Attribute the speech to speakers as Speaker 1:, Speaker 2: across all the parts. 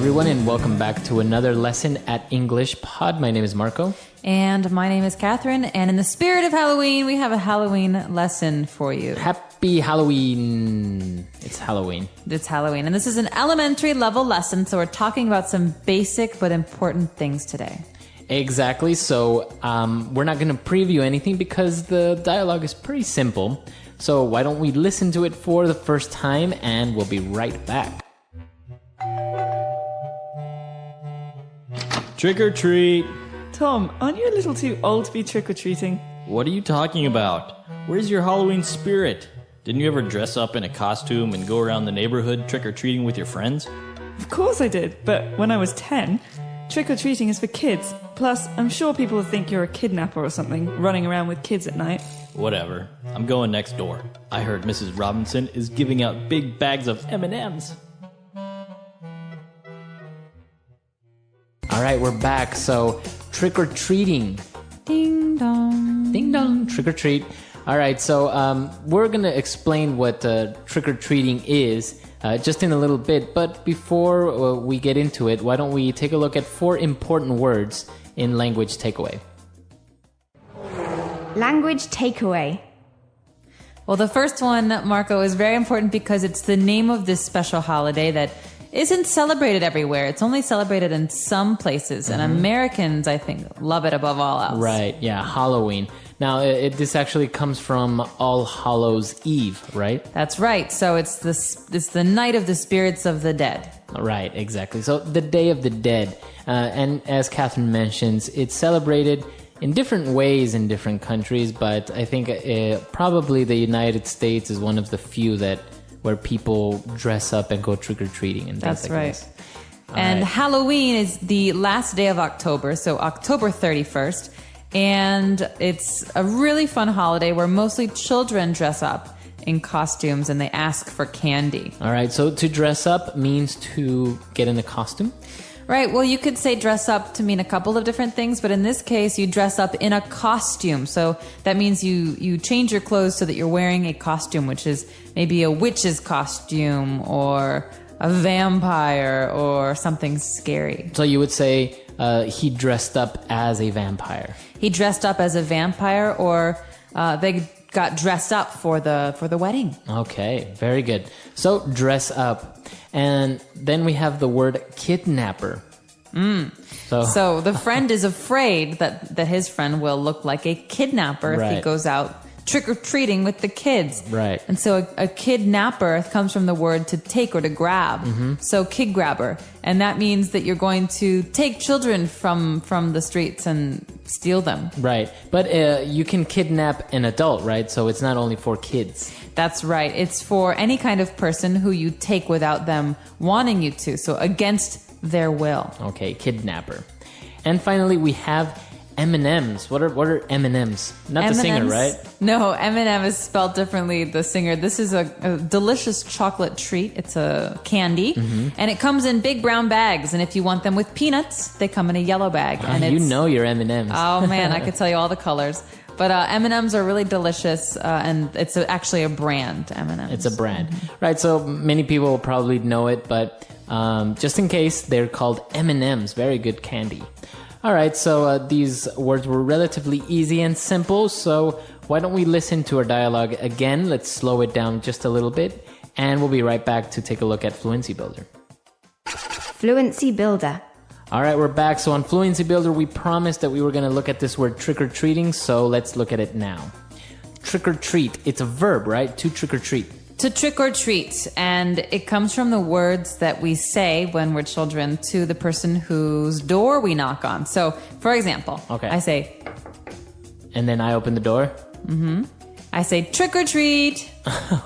Speaker 1: everyone, and welcome back to another lesson at English Pod. My name is Marco.
Speaker 2: And my name is Catherine. And in the spirit of Halloween, we have a Halloween lesson for you.
Speaker 1: Happy Halloween. It's Halloween.
Speaker 2: It's Halloween. And this is an elementary level lesson, so we're talking about some basic but important things today.
Speaker 1: Exactly. So we're not going to preview anything because the dialogue is pretty simple. So why don't we listen to it for the first time, and we'll be right back.
Speaker 3: Trick or treat.
Speaker 4: Tom, aren't you a little too old to be trick-or-treating?
Speaker 3: What are you talking about? Where's your Halloween spirit? Didn't you ever dress up in a costume and go around the neighborhood trick-or-treating with your friends?
Speaker 4: Of course I did, but when I was 10, trick-or-treating is for kids. Plus, I'm sure people will think you're a kidnapper or something, running around with kids at night.
Speaker 3: Whatever. I'm going next door. I heard Mrs. Robinson is giving out big bags of M&Ms.
Speaker 1: All right, we're back. So trick-or-treating.
Speaker 2: Ding dong.
Speaker 1: Ding dong, trick-or-treat. All right, so we're going to explain what trick-or-treating is just in a little bit. But before we get into it, why don't we take a look at 4 important words in language takeaway.
Speaker 5: Language takeaway.
Speaker 2: Well, the first one, Marco, is very important because it's the name of this special holiday that isn't celebrated everywhere. It's only celebrated in some places, and Americans, I think, love it above all else.
Speaker 1: Right, yeah, Halloween. Now, this actually comes from All Hallows Eve, right?
Speaker 2: That's right. So it's the night of the spirits of the dead.
Speaker 1: Right, exactly. So the Day of the Dead. And as Catherine mentions, it's celebrated in different ways in different countries, but I think probably the United States is one of the few where people dress up and go trick-or-treating and things
Speaker 2: That's
Speaker 1: like
Speaker 2: right.
Speaker 1: this.
Speaker 2: And
Speaker 1: right.
Speaker 2: Halloween is the last day of October, so October 31st. And it's a really fun holiday where mostly children dress up in costumes and they ask for candy.
Speaker 1: All right, so to dress up means to get in a costume?
Speaker 2: Right, well, you could say dress up to mean a couple of different things, but in this case, you dress up in a costume. So that means you change your clothes so that you're wearing a costume, which is maybe a witch's costume or a vampire or something scary.
Speaker 1: So you would say he dressed up as a vampire.
Speaker 2: He dressed up as a vampire, or they got dressed up for the wedding.
Speaker 1: Okay, very good. So dress up. And then we have the word kidnapper.
Speaker 2: So the friend is afraid that his friend will look like a kidnapper if he
Speaker 1: Right.
Speaker 2: goes out trick-or-treating with the kids.
Speaker 1: Right.
Speaker 2: And so a kidnapper comes from the word to take or to grab. So kid grabber. And that means that you're going to take children from the streets and steal them.
Speaker 1: Right. But you can kidnap an adult, right? So it's not only for kids.
Speaker 2: That's right. It's for any kind of person who you take without them wanting you to. So against their will.
Speaker 1: Okay, kidnapper. And finally, we have M&Ms. What are M&Ms? Not the singer,
Speaker 2: M&Ms?
Speaker 1: right?
Speaker 2: No, M&M is spelled differently, the singer. This is a delicious chocolate treat. It's a candy. And it comes in big brown bags. And if you want them with peanuts, they come in a yellow bag. And
Speaker 1: You know your M&Ms.
Speaker 2: Oh, man, I could tell you all the colors. But M&Ms are really delicious, and it's actually a brand, M&Ms.
Speaker 1: It's a brand. Right, so many people probably know it, but just in case, they're called M&Ms. Very good candy. All right, so these words were relatively easy and simple, so why don't we listen to our dialogue again? Let's slow it down just a little bit, and we'll be right back to take a look at Fluency Builder.
Speaker 5: Fluency builder.
Speaker 1: All right, we're back. So on Fluency Builder, we promised that we were going to look at this word trick-or-treating, so let's look at it now. Trick-or-treat, it's a verb, right? To trick-or-treat.
Speaker 2: To trick or treat, and it comes from the words that we say when we're children to the person whose door we knock on. So, for example,
Speaker 1: Okay.
Speaker 2: I say,
Speaker 1: And then I open the door.
Speaker 2: I say trick or treat.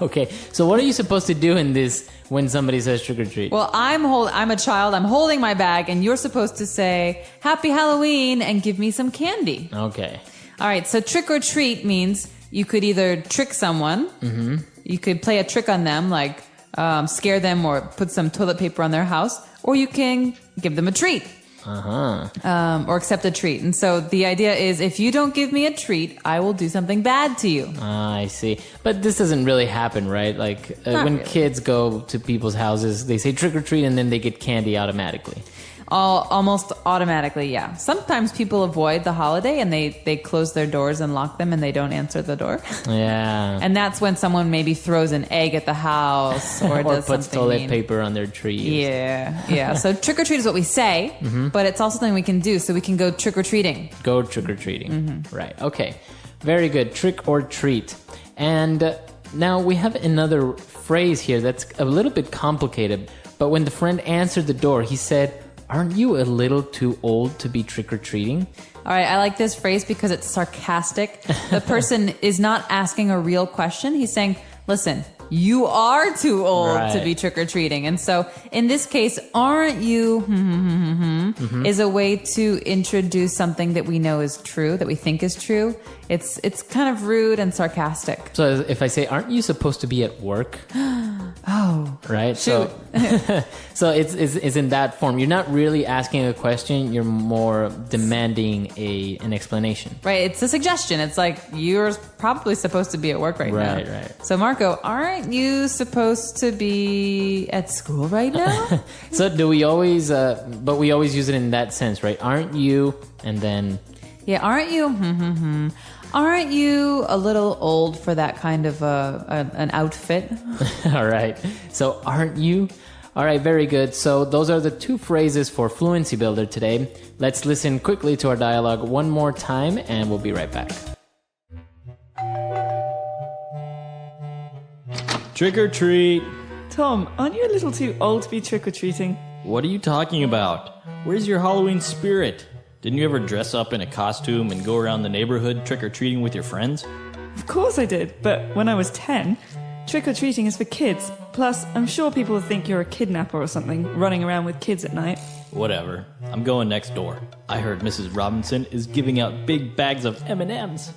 Speaker 1: Okay, so what are you supposed to do in this when somebody says trick-or-treat?
Speaker 2: Well, I'm a child. I'm holding my bag, and you're supposed to say Happy Halloween and give me some candy.
Speaker 1: Okay.
Speaker 2: All right. So trick or treat means you could either trick someone. You could play a trick on them, like scare them or put some toilet paper on their house, or you can give them a treat. or accept a treat. And so the idea is, if you don't give me a treat, I will do something bad to you.
Speaker 1: I see. But this doesn't really happen, right? Like when
Speaker 2: really.
Speaker 1: kids go to people's houses, they say trick or treat and then they get candy automatically.
Speaker 2: Almost automatically, yeah. Sometimes people avoid the holiday and they close their doors and lock them and they don't answer the door.
Speaker 1: Yeah.
Speaker 2: And that's when someone maybe throws an egg at the house or does
Speaker 1: puts
Speaker 2: something
Speaker 1: toilet
Speaker 2: mean.
Speaker 1: paper on their tree.
Speaker 2: Yeah. So trick or treat is what we say, but it's also something we can do. So we can go trick or treating.
Speaker 1: Go trick or treating. Right. Okay. Very good. Trick or treat. And now we have another phrase here that's a little bit complicated. But when the friend answered the door, he said, "Aren't you a little too old to be trick-or-treating?"
Speaker 2: All right, I like this phrase because it's sarcastic. The person is not asking a real question. He's saying, listen, you are too old to be trick-or-treating. And so in this case, aren't you is a way to introduce something that we know is true, that we think is true. It's kind of rude and sarcastic.
Speaker 1: So if I say, "Aren't you supposed to be at work?"
Speaker 2: Oh.
Speaker 1: Right?
Speaker 2: Shoot.
Speaker 1: So it's in that form. You're not really asking a question. You're more demanding an explanation.
Speaker 2: Right, it's a suggestion. It's like, you're probably supposed to be at work right now.
Speaker 1: Right.
Speaker 2: So Marco, aren't you supposed to be at school right now?
Speaker 1: So do we always, but we always use it in that sense, right? Aren't you? And then...
Speaker 2: Yeah, aren't you? Aren't you a little old for that kind of an outfit?
Speaker 1: All right. So aren't you? All right, very good. So those are the two phrases for Fluency Builder today. Let's listen quickly to our dialogue one more time and we'll be right back.
Speaker 3: Trick or treat.
Speaker 4: Tom, aren't you a little too old to be trick-or-treating?
Speaker 3: What are you talking about? Where's your Halloween spirit? Didn't you ever dress up in a costume and go around the neighborhood trick-or-treating with your friends?
Speaker 4: Of course I did, but when I was 10, trick-or-treating is for kids. Plus, I'm sure people think you're a kidnapper or something, running around with kids at night.
Speaker 3: Whatever. I'm going next door. I heard Mrs. Robinson is giving out big bags of M&Ms.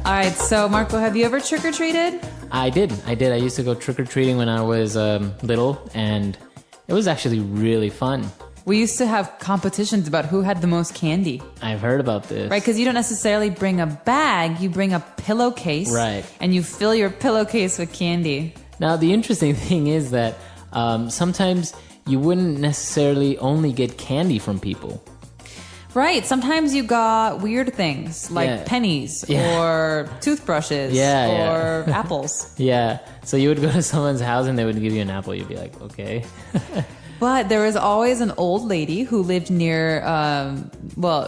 Speaker 2: All right, so Marco, have you ever trick-or-treated?
Speaker 1: I did. I used to go trick-or-treating when I was little, and it was actually really fun.
Speaker 2: We used to have competitions about who had the most candy.
Speaker 1: I've heard about this.
Speaker 2: Right, because you don't necessarily bring a bag, you bring a pillowcase.
Speaker 1: Right.
Speaker 2: And you fill your pillowcase with candy.
Speaker 1: Now, the interesting thing is that sometimes you wouldn't necessarily only get candy from people.
Speaker 2: Right, sometimes you got weird things like pennies or toothbrushes or apples.
Speaker 1: Yeah, so you would go to someone's house and they would give you an apple. You'd be like, okay.
Speaker 2: But there was always an old lady who lived near,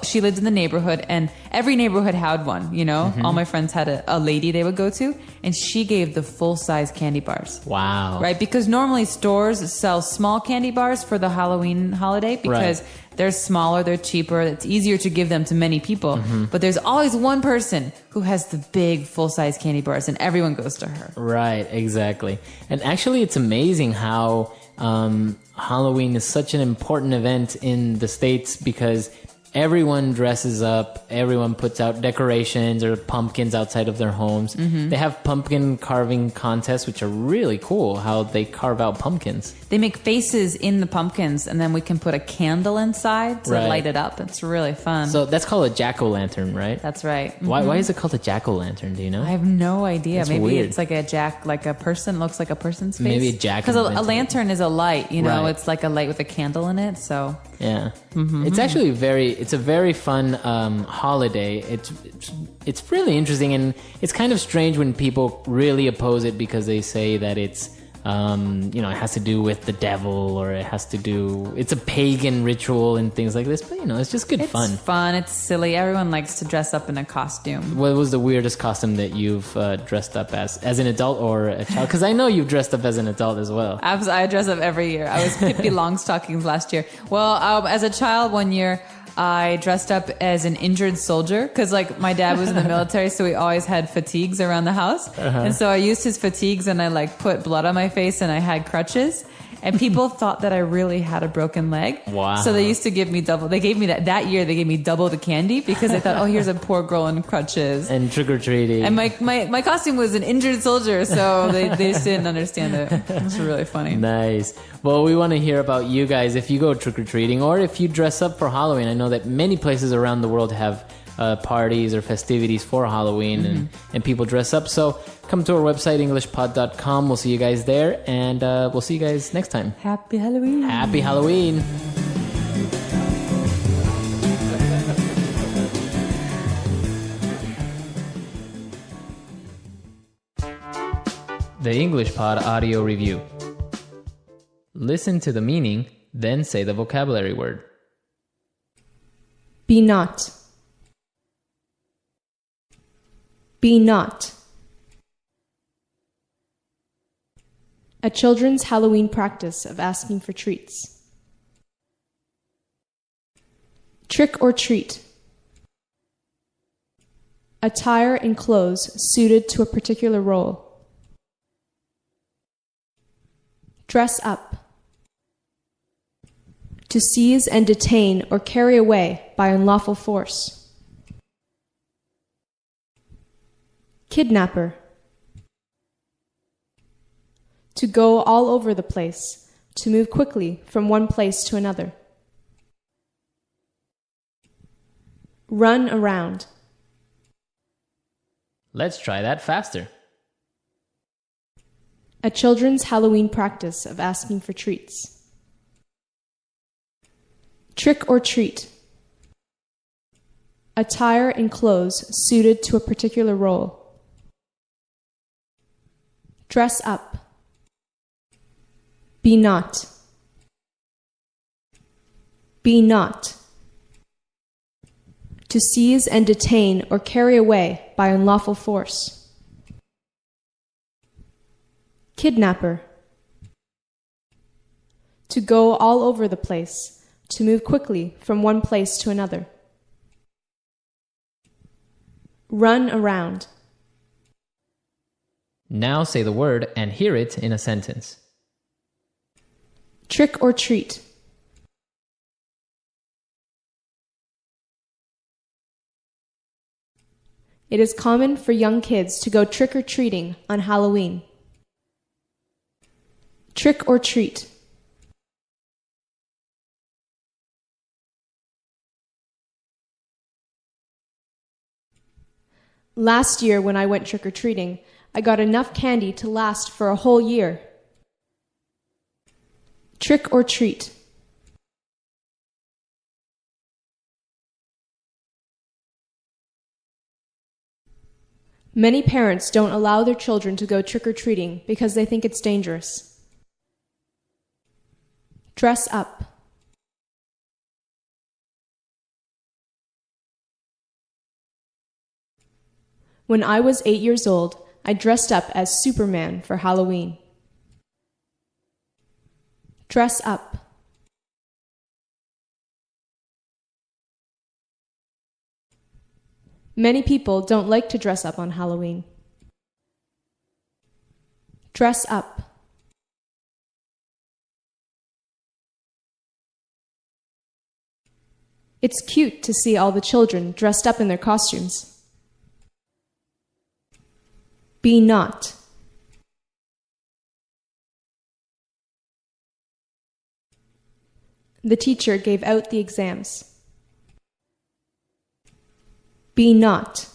Speaker 2: she lived in the neighborhood, and every neighborhood had one, you know? All my friends had a lady they would go to, and she gave the full-size candy bars.
Speaker 1: Wow.
Speaker 2: Right? Because normally stores sell small candy bars for the Halloween holiday because they're smaller, they're cheaper, it's easier to give them to many people. But there's always one person who has the big full-size candy bars, and everyone goes to her.
Speaker 1: Right, exactly. And actually, it's amazing how Halloween is such an important event in the States because everyone dresses up, everyone puts out decorations or pumpkins outside of their homes. They have pumpkin carving contests, which are really cool, how they carve out pumpkins.
Speaker 2: They make faces in the pumpkins, and then we can put a candle inside to light it up. It's really fun.
Speaker 1: So that's called a jack-o'-lantern, right?
Speaker 2: That's right.
Speaker 1: Why is it called a jack-o'-lantern? Do you know?
Speaker 2: I have no idea.
Speaker 1: That's
Speaker 2: Maybe
Speaker 1: weird.
Speaker 2: it's like a person, looks like a person's face.
Speaker 1: Maybe a jack.
Speaker 2: Because a lantern is a light, you know,
Speaker 1: Right.
Speaker 2: it's like a light with a candle in it, so.
Speaker 1: Yeah. It's actually it's a very fun holiday. It's really interesting, and it's kind of strange when people really oppose it because they say that it's it has to do with the devil, or it's a pagan ritual and things like this. But it's just good fun.
Speaker 2: It's fun. It's silly. Everyone likes to dress up in a costume.
Speaker 1: What was the weirdest costume that you've dressed up as an adult or a child? Because I know you've dressed up as an adult as well.
Speaker 2: I dress up every year. I was Pippi Longstockings last year. Well, as a child one year, I dressed up as an injured soldier because, my dad was in the military, so we always had fatigues around the house. And so I used his fatigues and I, put blood on my face and I had crutches. and people thought that I really had a broken leg.
Speaker 1: Wow.
Speaker 2: So they used to give me double. They gave me that year. They gave me double the candy because they thought, oh, here's a poor girl in crutches.
Speaker 1: And trick-or-treating.
Speaker 2: And my costume was an injured soldier, so they just didn't understand it. It was really funny.
Speaker 1: Nice. Well, we want to hear about you guys if you go trick-or-treating or if you dress up for Halloween. I know that many places around the world have parties or festivities for Halloween and people dress up. So come to our website, englishpod.com. We'll see you guys there, and we'll see you guys next time.
Speaker 2: Happy Halloween.
Speaker 1: Happy Halloween. The English Pod Audio Review. Listen to the meaning, then say the vocabulary word.
Speaker 6: Be not. Be not. A children's Halloween practice of asking for treats. Trick or treat. Attire and clothes suited to a particular role. Dress up. To seize and detain or carry away by unlawful force. Kidnapper. To go all over the place, to move quickly from one place to another. Run around.
Speaker 1: Let's try that faster.
Speaker 6: A children's Halloween practice of asking for treats. Trick or treat. Attire and clothes suited to a particular role. Dress up. Be not. Be not. To seize and detain or carry away by unlawful force. Kidnapper. To go all over the place, to move quickly from one place to another. Run around.
Speaker 1: Now say the word and hear it in a sentence.
Speaker 6: Trick or treat. It is common for young kids to go trick-or-treating on Halloween. Trick or treat. Last year when I went trick-or-treating, I got enough candy to last for a whole year. Trick or treat. Many parents don't allow their children to go trick-or-treating because they think it's dangerous. Dress up. When I was 8 years old, I dressed up as Superman for Halloween. Dress up. Many people don't like to dress up on Halloween. Dress up. It's cute to see all the children dressed up in their costumes. Be not. The teacher gave out the exams. Be not.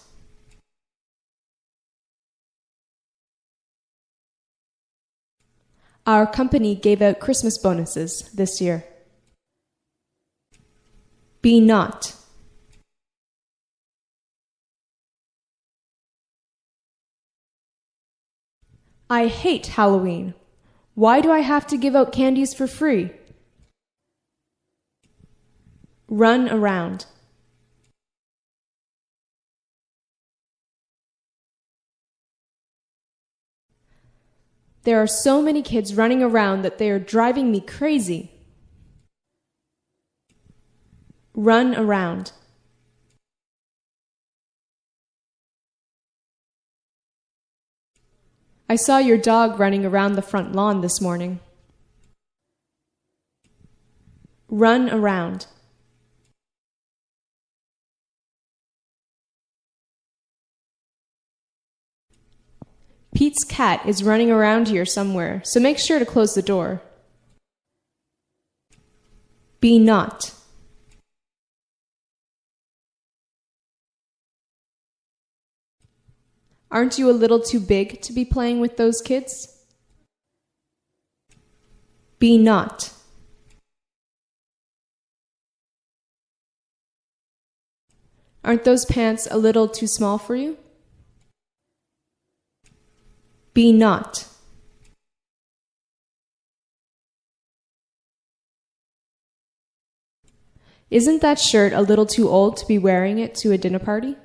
Speaker 6: Our company gave out Christmas bonuses this year. Be not. I hate Halloween. Why do I have to give out candies for free? Run around. There are so many kids running around that they are driving me crazy. Run around. I saw your dog running around the front lawn this morning. Run around. Pete's cat is running around here somewhere, so make sure to close the door. Be not. Aren't you a little too big to be playing with those kids? Be not. Aren't those pants a little too small for you? Be not. Isn't that shirt a little too old to be wearing it to a dinner party?